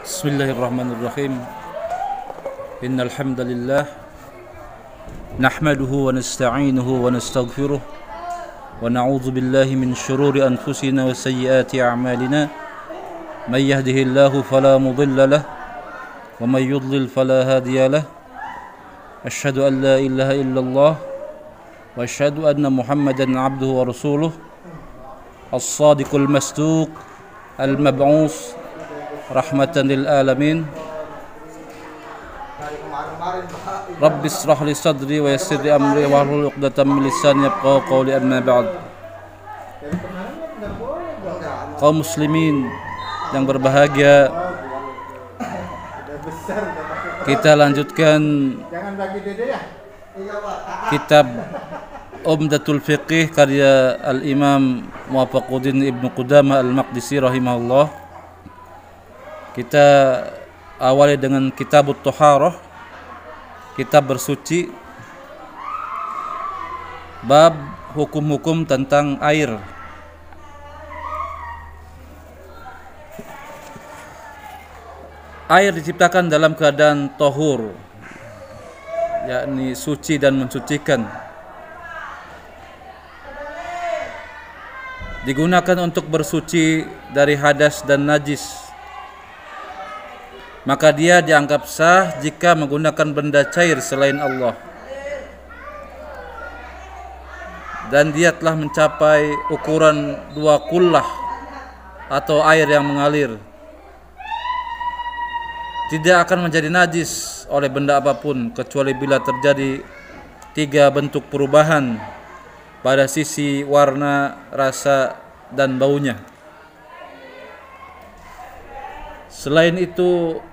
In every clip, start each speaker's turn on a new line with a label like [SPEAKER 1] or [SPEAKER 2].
[SPEAKER 1] Bismillahirrahmanirrahim. Innal hamdalillah nahmaduhu wa nasta'inuhu wa nastaghfiruh wa na'udzu billahi min shururi anfusina wa sayyiati a'malina. May yahdihillahu fala mudilla lahu wa may yudlil fala hadiya lahu. Asyhadu an la ilaha illallah wa asyhadu anna Muhammadan 'abduhu wa rasuluh. As-sadiqul masduq al-mab'us rahmatan lil alamin. Rabbi israh li sadri wa yassir li amri wahlul 'uqdatam min lisani yafqahu qawli, amma ba'd. Kaum muslimin yang berbahagia, kita lanjutkan kitab Umdatul Fiqih karya Al-Imam Muwafaquddin Ibnu Qudamah Al-Maqdisi rahimahullah. Kita awali dengan Kitabut Thaharah, kitab bersuci, bab hukum-hukum tentang air. Air diciptakan dalam keadaan tahur, yakni suci dan mensucikan. Digunakan untuk bersuci dari hadas dan najis. Maka dia dianggap sah jika menggunakan benda cair selain Allah. Dan dia telah mencapai ukuran 2 kullah atau air yang mengalir. Tidak akan menjadi najis oleh benda apapun kecuali bila terjadi 3 bentuk perubahan pada sisi warna, rasa, dan baunya. Selain itu,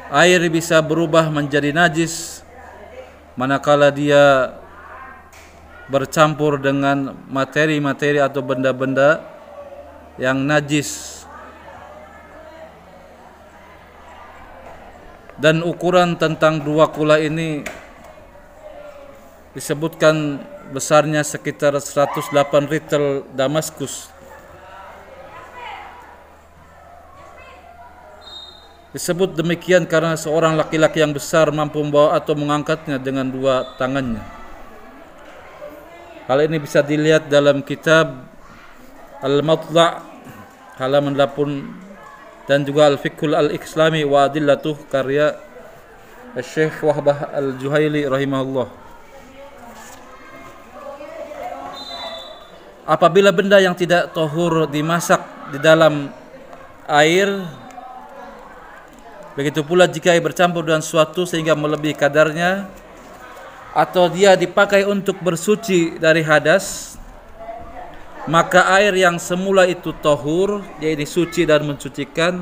[SPEAKER 1] air bisa berubah menjadi najis manakala dia bercampur dengan materi-materi atau benda-benda yang najis. Dan ukuran tentang 2 kula ini disebutkan besarnya sekitar 108 ritel Damaskus. Disebut demikian karena seorang laki-laki yang besar mampu membawa atau mengangkatnya dengan 2 tangannya. Hal ini bisa dilihat dalam kitab Al-Matla' halaman 80 dan juga Al-Fiqhul Al-Islami wa Adillatuh karya Syekh Wahbah Al-Juhaili rahimahullah. Apabila benda yang tidak tahur dimasak di dalam air, begitu pula jika air bercampur dengan sesuatu sehingga melebihi kadarnya, atau dia dipakai untuk bersuci dari hadas, maka air yang semula itu tahur, yaitu suci dan mensucikan,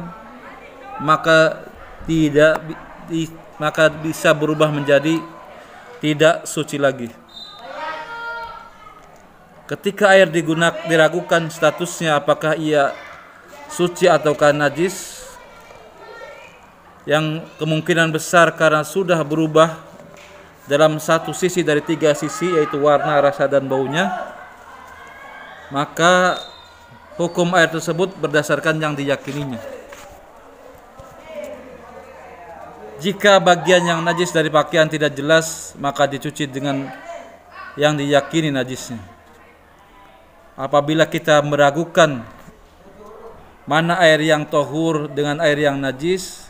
[SPEAKER 1] maka bisa berubah menjadi tidak suci lagi. Ketika air diragukan statusnya apakah ia suci ataukah najis, yang kemungkinan besar karena sudah berubah dalam satu sisi dari 3 sisi, yaitu warna, rasa, dan baunya, maka hukum air tersebut berdasarkan yang diyakininya. Jika bagian yang najis dari pakaian tidak jelas, maka dicuci dengan yang diyakini najisnya. Apabila kita meragukan mana air yang tahur dengan air yang najis,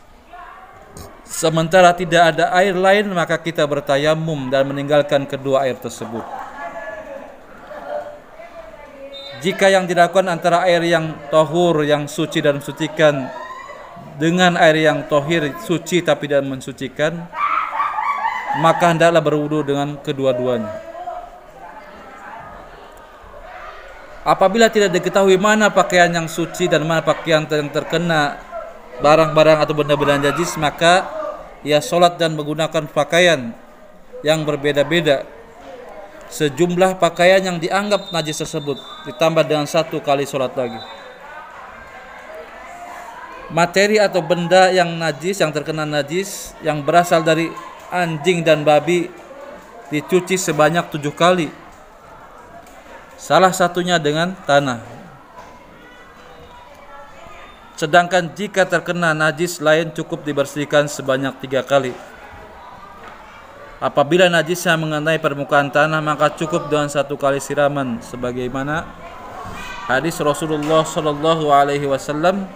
[SPEAKER 1] sementara tidak ada air lain, maka kita bertayamum dan meninggalkan kedua air tersebut. Jika yang dilakukan antara air yang tahur, yang suci dan mensucikan, dengan air yang tahir, suci tapi tidak mensucikan, maka hendaklah berwudu dengan kedua-duanya. Apabila tidak diketahui mana pakaian yang suci dan mana pakaian yang terkena barang-barang atau benda-benda najis, maka ia sholat dan menggunakan pakaian yang berbeda-beda. Sejumlah pakaian yang dianggap najis tersebut ditambah dengan 1 kali sholat lagi. Materi atau benda yang najis, yang terkena najis, yang berasal dari anjing dan babi, dicuci sebanyak 7 kali. Salah satunya dengan tanah. Sedangkan jika terkena najis lain cukup dibersihkan sebanyak 3 kali. Apabila najisnya mengenai permukaan tanah maka cukup dengan 1 kali siraman, sebagaimana hadis Rasulullah sallallahu alaihi wasallam,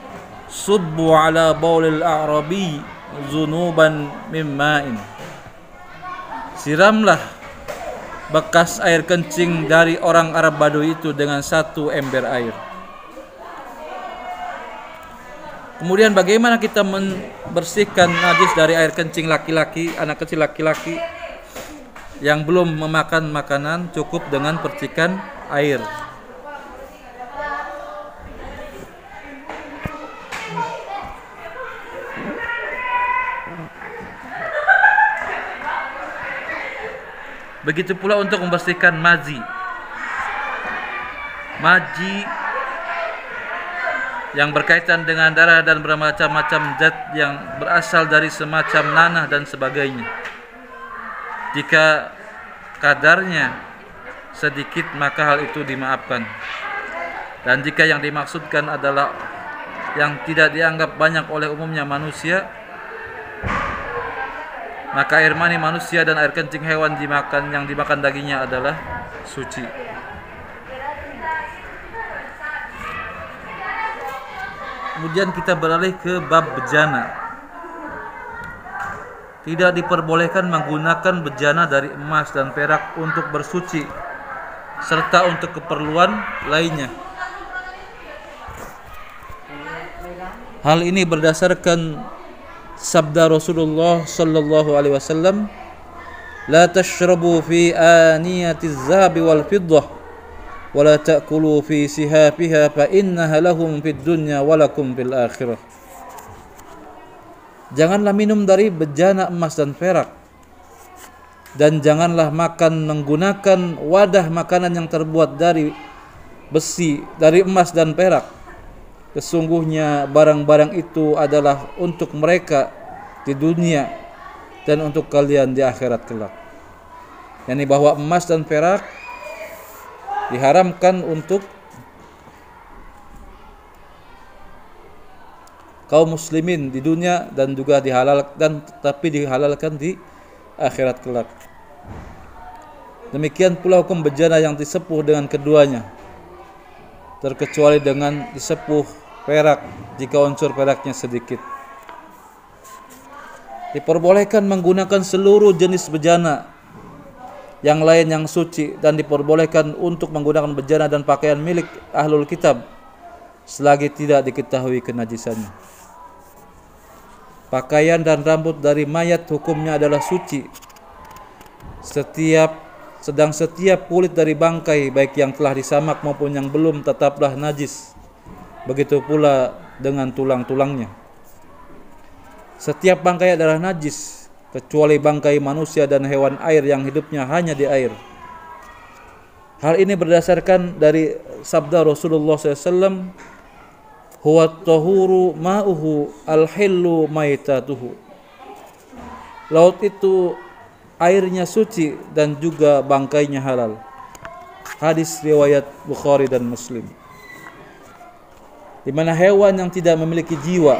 [SPEAKER 1] subbu ala baulil a'rabi zunuban mimma'in. Siramlah bekas air kencing dari orang Arab Badui itu dengan 1 ember air. Kemudian bagaimana kita membersihkan najis dari air kencing laki-laki, anak kecil laki-laki yang belum memakan makanan? Cukup dengan percikan air. Begitu pula untuk membersihkan maji. Maji yang berkaitan dengan darah dan bermacam-macam zat yang berasal dari semacam nanah dan sebagainya. Jika kadarnya sedikit maka hal itu dimaafkan. Dan jika yang dimaksudkan adalah yang tidak dianggap banyak oleh umumnya manusia, maka air mani manusia dan air kencing hewan yang dimakan dagingnya adalah suci. Kemudian kita beralih ke bab bejana. Tidak diperbolehkan menggunakan bejana dari emas dan perak untuk bersuci serta untuk keperluan lainnya. Hal ini berdasarkan sabda Rasulullah sallallahu alaihi wasallam, "La tashrabu fi aniyatiz zahabi wal fiddah wa la ta'kulu fi sihafiha fa innaha lahum fid dunya wa lakum fil akhirah." Janganlah minum dari bejana emas dan perak, dan janganlah makan menggunakan wadah makanan yang terbuat dari besi, dari emas dan perak. Sesungguhnya barang-barang itu adalah untuk mereka di dunia dan untuk kalian di akhirat kelak. Yani bahwa emas dan perak diharamkan untuk kaum muslimin di dunia dan juga dihalalkan di akhirat kelak. Demikian pula hukum bejana yang disepuh dengan keduanya, terkecuali dengan disepuh perak jika unsur peraknya sedikit. Diperbolehkan menggunakan seluruh jenis bejana yang lain yang suci, dan diperbolehkan untuk menggunakan bejana dan pakaian milik ahlul kitab selagi tidak diketahui kenajisannya. Pakaian dan rambut dari mayat hukumnya adalah suci. Sedang setiap kulit dari bangkai, baik yang telah disamak maupun yang belum, tetaplah najis. Begitu pula dengan tulang-tulangnya. Setiap bangkai adalah najis, kecuali bangkai manusia dan hewan air yang hidupnya hanya di air. Hal ini berdasarkan dari sabda Rasulullah SAW, "Huwa tahuru ma'uhu al-hillu maitatuhu." Laut itu airnya suci dan juga bangkainya halal. Hadis riwayat Bukhari dan Muslim. Di mana hewan yang tidak memiliki jiwa,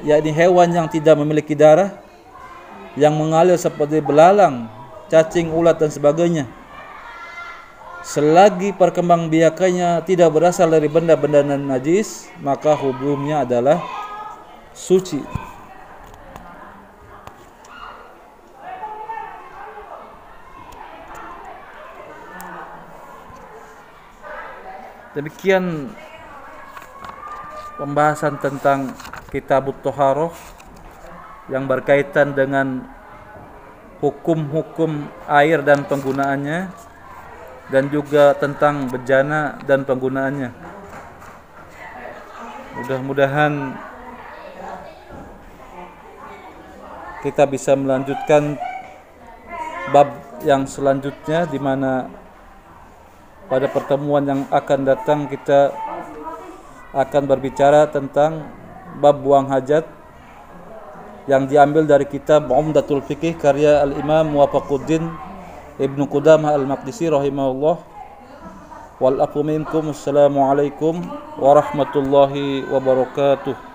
[SPEAKER 1] yakni hewan yang tidak memiliki darah, yang mengalir seperti belalang, cacing, ulat dan sebagainya, selagi perkembangbiakannya tidak berasal dari benda-benda najis, maka hukumnya adalah suci. Demikian pembahasan tentang Kitabut Thaharah yang berkaitan dengan hukum-hukum air dan penggunaannya, dan juga tentang bejana dan penggunaannya. Mudah-mudahan kita bisa melanjutkan bab yang selanjutnya, di mana pada pertemuan yang akan datang kita akan berbicara tentang bab buang hajat yang diambil dari kitab Umdatul Fiqh karya Al-Imam Muwafaquddin Ibnu Qudamah Al-Maqdisi rahimahullah, wal afu minkum. Assalamualaikum warahmatullahi wabarakatuh.